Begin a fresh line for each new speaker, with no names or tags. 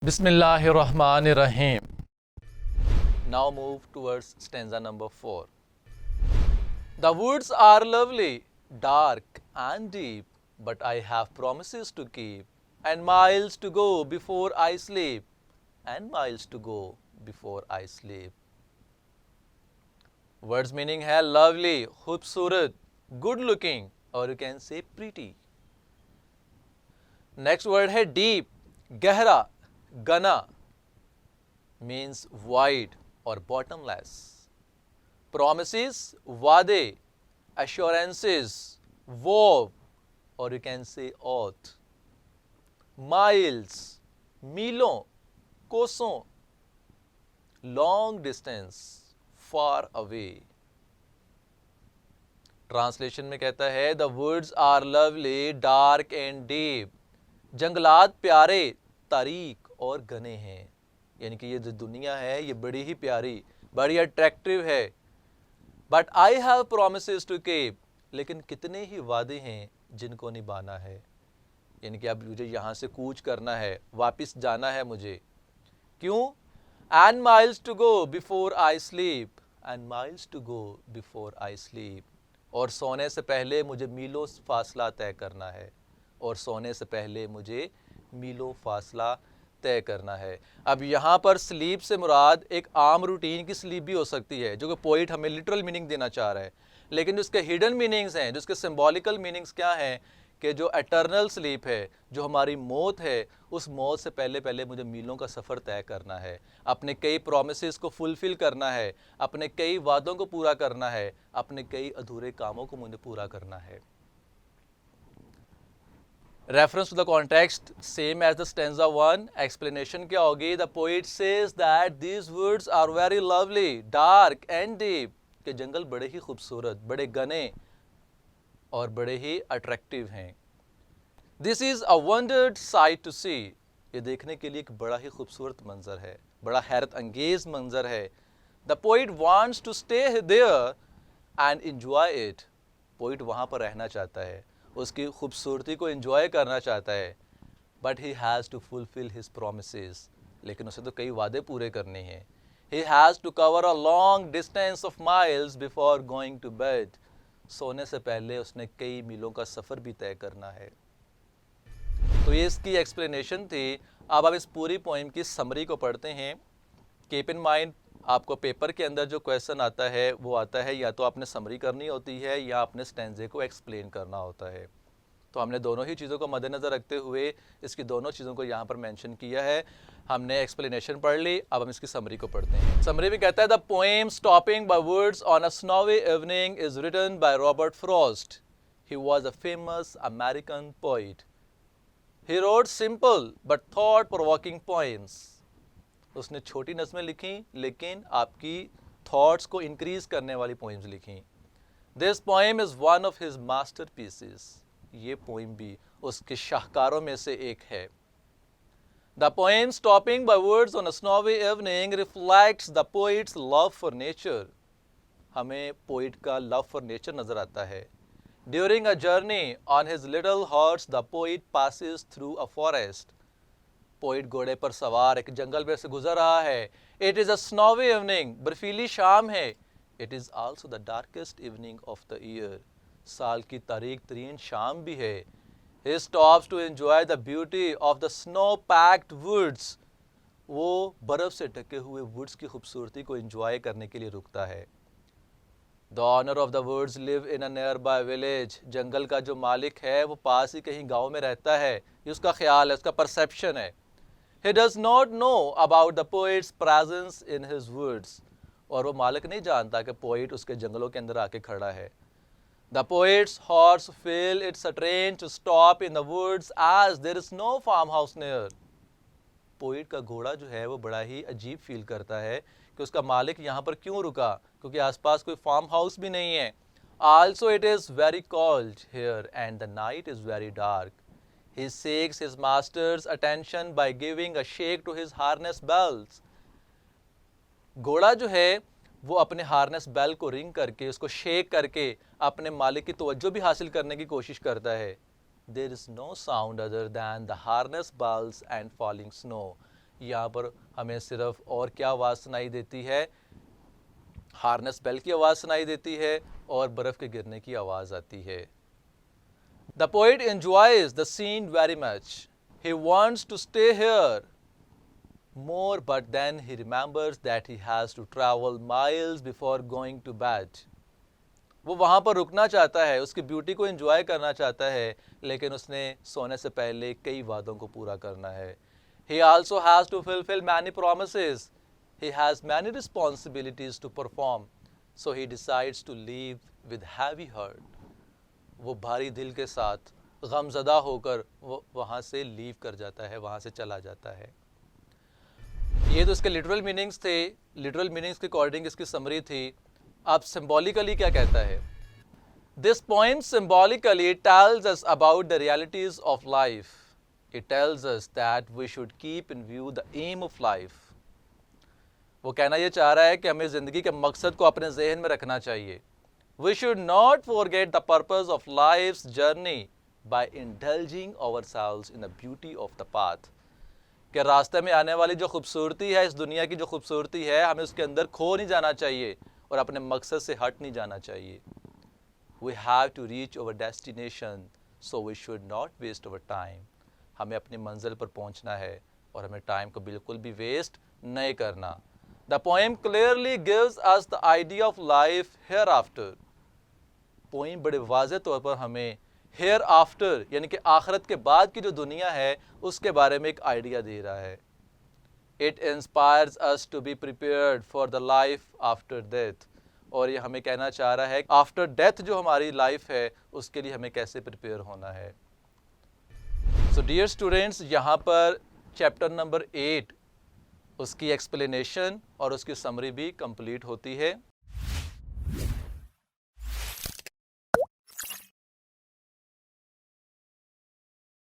Bismillahirrahmanirrahim. Now move towards stanza number 4. The woods are lovely, dark and deep, but I have promises to keep, and miles to go before I sleep, and miles to go before I sleep. Words meaning है lovely, खूबसूरत, good looking, और you can say pretty. Next word है deep, गहरा, गना, means wide or bottomless. Promises, वादे, assurances, vow, or you can say oath. Miles, मीलों, कोसों. Long distance, far away. Translation में कहता है the woods are lovely dark and deep. जंगलात प्यारे, तारीक और घने हैं. यानी कि ये जो दुनिया है ये बड़ी ही प्यारी, बड़ी अट्रैक्टिव है. But I have promises to keep. लेकिन कितने ही वादे हैं जिनको निभाना है. यानी कि अब मुझे यहाँ से कूच करना है, वापस जाना है मुझे. क्यों? And miles to go before I sleep. And miles to go before I sleep. और सोने से पहले मुझे मीलों फासला तय करना है. और सोने से पहले मुझे मीलों फासला तय करना है. अब यहाँ पर स्लीप से मुराद एक आम रूटीन की स्लीप भी हो सकती है जो कि पोइट हमें लिटरल मीनिंग देना चाह रहा है. लेकिन जिसके हिडन मीनिंग्स हैं, जिसके सिंबॉलिकल मीनिंग्स क्या हैं कि जो एटर्नल स्लीप है, जो हमारी मौत है, उस मौत से पहले पहले मुझे मीलों का सफ़र तय करना है. अपने कई प्रोमिसेस को फुलफ़िल करना है, अपने कई वादों को पूरा करना है, अपने कई अधूरे कामों को मुझे पूरा करना है. Reference to the context same as the stanza 1. Explanation क्या होगी? The poet says that these words are very lovely dark and deep. के जंगल बड़े ही खूबसूरत, बड़े घने और बड़े ही अट्रैक्टिव हैं. This is a wonderful sight to see. ये देखने के लिए एक बड़ा ही खूबसूरत मंजर है, बड़ा हैरत अंगेज मंजर है. The poet wants to stay there and enjoy it. Poet वहाँ पर रहना चाहता है, उसकी खूबसूरती को एंजॉय करना चाहता है. But he has to fulfil his promises. लेकिन उसे तो कई वादे पूरे करने हैं. He has to cover a long distance of miles before going to bed. सोने से पहले उसने कई मीलों का सफ़र भी तय करना है. तो ये इसकी एक्सप्लेनेशन थी. अब आप इस पूरी पोइम की समरी को पढ़ते हैं. कीप इन माइंड, आपको पेपर के अंदर जो क्वेश्चन आता है वो आता है या तो आपने समरी करनी होती है या आपने स्टेंजे को एक्सप्लेन करना होता है. तो हमने दोनों ही चीज़ों को मद्देनज़र रखते हुए इसकी दोनों चीज़ों को यहाँ पर मेंशन किया है. हमने एक्सप्लेनेशन पढ़ ली, अब हम इसकी समरी को पढ़ते हैं. समरी भी कहता है the poem stopping by words on a snowy evening is written by Robert Frost. He was a famous American poet. He wrote simple but thought provoking poems. उसने छोटी नज़में लिखी लेकिन आपकी थॉट्स को इंक्रीज करने वाली पोएम्स लिखी. This poem is one of his master pieces. ये पोएम भी उसके शाहकारों में से एक है. The poem stopping by words on a snowy evening reflects the poets love for nature. हमें पोइट का लव फॉर नेचर नज़र आता है. During a journey on his little horse the poet passes through a forest. Poet घोड़े पर सवार एक जंगल में से गुजर रहा है. It is a snowy evening. बर्फीली शाम है. It is also the darkest evening of the year. साल की तारीक तरीन शाम भी है. He stops to enjoy the beauty of the snow-packed woods. वो बर्फ से ढके हुए वुड्स की खूबसूरती को एंजॉय करने के लिए रुकता है. The owner of the woods live in a nearby village. जंगल का जो मालिक है वो पास ही कहीं गांव में रहता है. ये उसका ख्याल है, उसका परसेप्शन है. He does not know about the poet's presence in his woods. और वो मालिक नहीं जानता कि पोइट उसके जंगलों के अंदर आके खड़ा है. The poet's horse feel it's a train to stop in the woods as there is no farmhouse near. Poet का घोड़ा जो है वो बड़ा ही अजीब फील करता है कि उसका मालिक यहाँ पर क्यों रुका, क्योंकि आसपास कोई फार्म हाउस भी नहीं है. Also it is very cold here and the night is very dark. He seeks his master's attention by giving a shake to his harness bells. घोड़ा जो है वो अपने हार्नेस बेल को रिंग करके, उसको शेक करके अपने मालिक की तवज्जो भी हासिल करने की कोशिश करता है. There is no sound other than the harness bells and falling snow. यहाँ पर हमें सिर्फ और क्या आवाज़ सुनाई देती है, हार्नेस बेल की आवाज़ सुनाई देती है और बर्फ़ के गिरने की आवाज़ आती है। The poet enjoys the scene very much, he wants to stay here more, but then he remembers that he has to travel miles before going to bed. वो वहाँ पर रुकना चाहता है, उसकी ब्यूटी को एंजॉय करना चाहता है, लेकिन उसने सोने से पहले कई वादों को पूरा करना है। He also has to fulfill many promises. He has many responsibilities to perform. So he decides to leave with heavy heart. वो भारी दिल के साथ गमज़दा होकर वो वहाँ से लीव कर जाता है, वहाँ से चला जाता है। ये तो इसके लिटरल मीनिंग्स थे, लिटरल मीनिंग्स के अकॉर्डिंग इसकी समरी थी। अब सिम्बॉलिकली क्या कहता है? This poem symbolically tells us about the realities of life. It tells us that we should keep in view the aim of life. वो कहना ये चाह रहा है कि हमें ज़िंदगी के मकसद को अपने जहन में रखना चाहिए। We should not forget the purpose of life's journey by indulging ourselves in the beauty of the path. कि रास्ते में आने वाली जो खूबसूरती है, इस दुनिया की जो खूबसूरती है, हमें उसके अंदर खो नहीं जाना चाहिए और अपने मकसद से हट नहीं जाना चाहिए। We have to reach our destination, so we should not waste our time. हमें अपनी मंजिल पर पहुंचना है और हमें टाइम को बिल्कुल भी वेस्ट नहीं करना। The poem clearly gives us the idea of life hair after. Poem बड़े वाज़े तौर पर हमें हेयर आफ्टर यानी कि आखिरत के बाद की जो दुनिया है उसके बारे में एक आइडिया दे रहा है। It inspires us to be prepared for the life after death. और ये हमें कहना चाह रहा है आफ्टर डेथ जो हमारी लाइफ है उसके लिए हमें कैसे प्रिपेयर होना है। सो डियर स्टूडेंट्स, यहाँ पर चैप्टर नंबर 8 उसकी एक्सप्लेनेशन और उसकी समरी भी कंप्लीट होती है।